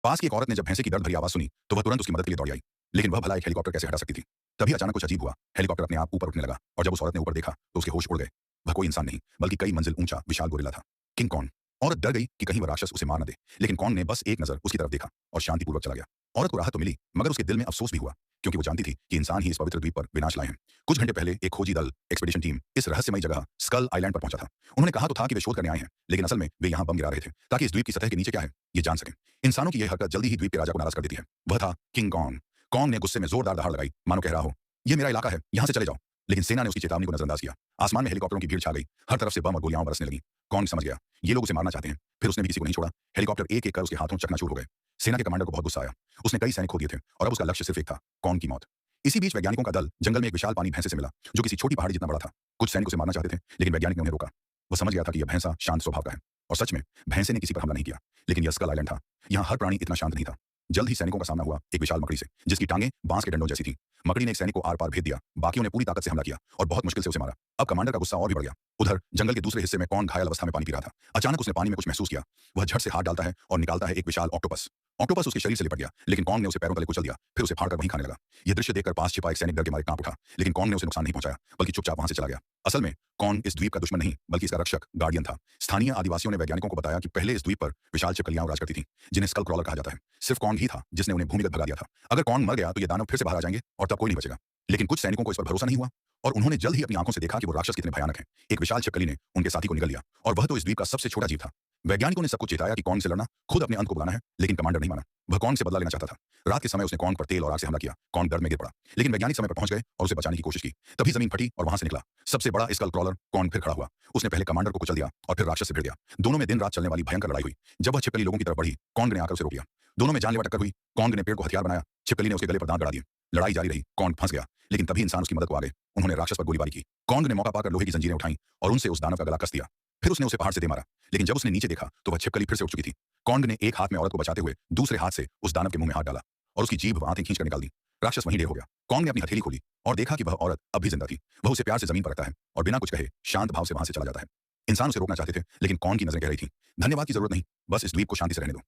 पास की एक औरत ने जब भैंसे की दर्द भरी आवाज सुनी तो वह तुरंत उसकी मदद के लिए दौड़ आई। लेकिन वह भला एक हेलीकॉप्टर कैसे हटा सकती थी। तभी अचानक कुछ अजीब हुआ। हेलीकॉप्टर अपने आप ऊपर उठने लगा और जब उस औरत ने ऊपर देखा तो उसके होश उड़ गए। वह कोई इंसान नहीं बल्कि कई मंजिल ऊंचा विशाल गोरिल्ला था। King Kong. औरत डर गई कि कहीं वह राक्षस उसे मार न दे, लेकिन कॉन्ग ने बस एक नजर उसकी तरफ देखा और शांतिपूर्वक चला गया। औरत को राहत तो मिली, मगर उसके दिल में अफसोस भी हुआ, क्योंकि वो जानती थी कि इंसान ही इस पवित्र द्वीप पर विनाश लाए हैं। कुछ घंटे पहले एक खोजी दल एक्सपीडिशन टीम इस रहस्यमयी जगह स्कल आइलैंड पर पहुंचा था। उन्होंने कहा तो था कि वे शोध करने आए हैं, लेकिन असल में वे यहाँ बम गिरा रहे थे ताकि इस द्वीप की सतह के नीचे क्या है ये जान सकें। इंसानों की यह हरकत जल्दी ही द्वीप के राजा को नाराज कर देती है। वह था किंग कॉन्ग। कॉन्ग ने गुस्से में जोरदार दहाड़ लगाई, मानो कह रहा हो, यह मेरा इलाका है, यहाँ से चले जाओ। लेकिन सेना ने उसकी चेतावनी को नजरअंदाज किया। आसमान में हेलीकॉप्टरों की भीड़ छा गई, हर तरफ से बम और गोलियां बरसने लगी। कॉन्ग समझ गया ये लोग उसे मारना चाहते हैं। फिर उसने भी किसी को नहीं छोड़ा। हेलीकॉप्टर एक एक कर उसके हाथों चकनाचूर हो गए। सेना के कमांडर को बहुत गुस्सा आया। उसने कई सैनिक खो दिए थे और अब उसका लक्ष्य सिर्फ एक था, कॉन्ग की मौत। इसी बीच वैज्ञानिकों का दल जंगल में एक विशाल पानी भैंसे से मिला, जो किसी छोटी पहाड़ी जितना बड़ा था। कुछ सैनिक उसे मारना चाहते थे, लेकिन वैज्ञानिक ने उन्हें रोका। वो समझ गया था कि यह भैंसा शांत स्वभाव का है। और सच में भैंसे ने किसी पर हमला नहीं किया। लेकिन यह स्कल आइलैंड था, यहाँ हर प्राणी इतना शांत नहीं था। जल्द ही सैनिकों का सामना हुआ एक विशाल मकड़ी से, जिसकी टांगें बांस के डंडों जैसी थी। मकड़ी ने एक सैनिक को आर पार भेद दिया। बाकियों ने पूरी ताकत से हमला किया और बहुत मुश्किल से उसे मारा। अब कमांडर का गुस्सा और भी बढ़ गया। उधर जंगल के दूसरे हिस्से में कौन घायल अवस्था में पानी पी रहा था। अचानक उसने पानी में कुछ महसूस किया। वह झट से हाथ डालता है और निकालता है एक विशाल ऑक्टोपस। ऑक्टोपस उसके शरीर से लिपट गया, लेकिन कॉन्ग ने उसे पैरों तले कुचल दिया, फिर उसे फाड़कर वहीं खाने लगा। यह दृश्य देखकर पास छिपा एक सैनिक डर के मारे कांप उठा, लेकिन कॉन्ग ने उसे नुकसान नहीं पहुंचाया, बल्कि चुपचाप वहां से चला गया। असल में कॉन्ग इस द्वीप का दुश्मन नहीं, बल्कि इसका रक्षक, गार्डियन था। स्थानीय आदिवासियों ने वैज्ञानिकों को बताया कि पहले इस द्वीप पर विशाल छिपकलियां राज करती थीं, जिन्हें स्कल क्रॉलर कहा जाता है। सिर्फ कॉन्ग ही था जिसने उन्हें भूमिगत भगा दिया था। अगर कॉन्ग मर गया तो ये दानव फिर से बाहर आ जाएंगे और तब कोई नहीं बचेगा। लेकिन कुछ सैनिकों को इस पर भरोसा नहीं हुआ और उन्होंने जल्द ही अपनी आंखों से देखा कि वो राक्षस कितने भयानक हैं। एक विशाल छिपकली ने उनके साथी को निगल लिया और वह तो इस द्वीप का सबसे छोटा जीव था। वैज्ञानिकों ने सबको चेताया कि कॉन्ग से लड़ना खुद अपने अंत को बुलाना है, लेकिन कमांडर नहीं माना। वह कॉन्ग से बदला लेना चाहता था। रात के समय उसने कॉन्ग पर तेल और आग से हमला किया। कॉन्ग डर में गिर पड़ा, लेकिन वैज्ञानिक समय पर पहुंच गए और उसे बचाने की कोशिश की। तभी जमीन फटी और वहां से निकला सबसे बड़ा स्कल क्रॉलर। कॉन्ग फिर खड़ा हुआ। उसने पहले कमांडर को कुचल दिया और फिर राक्षस से भिड़ गया। दोनों में दिन रात चलने वाली भयंकर लड़ाई हुई। जब वह छिपकली लोगों की तरफ बढ़ी, कॉन्ग ने आकर उसे रोक लिया। दोनों में जानलेवा टक्कर हुई। कॉन्ग ने पेड़ को हथियार बनाया, छिपकली ने उसके गले पर दांत गड़ा दिए। लड़ाई जारी रही। कॉन्ग फंस गया, लेकिन तभी इंसान उसकी मदद को आ गए। उन्होंने राक्षस पर गोलीबारी की। कॉन्ग ने मौका पाकर लोहे की जंजीरें उठाई और उनसे उस दानव का गला कस दिया। फिर उसने उसे पहाड़ से दे मारा, लेकिन जब उसने नीचे देखा तो वह छिपकली फिर से उठ चुकी थी। कॉन्ग ने एक हाथ में औरत को बचाते हुए दूसरे हाथ से उस दानव के मुंह में हाथ डाला और उसकी जीभ आंखें खींचकर निकाल दी। राक्षस वहीं ढेर हो गया। कॉन्ग ने अपनी हथेली खोली और देखा कि वह औरत अब भी जिंदा थी। वह उसे प्यार से जमीन पर रखता है और बिना कुछ कहे शांत भाव से वहां से चला जाता है। इंसान उसे रोकना चाहते थे, लेकिन कॉन्ग की नजरें कह रही थी, धन्यवाद की जरूरत नहीं, बस इस द्वीप को शांति से रहने दो।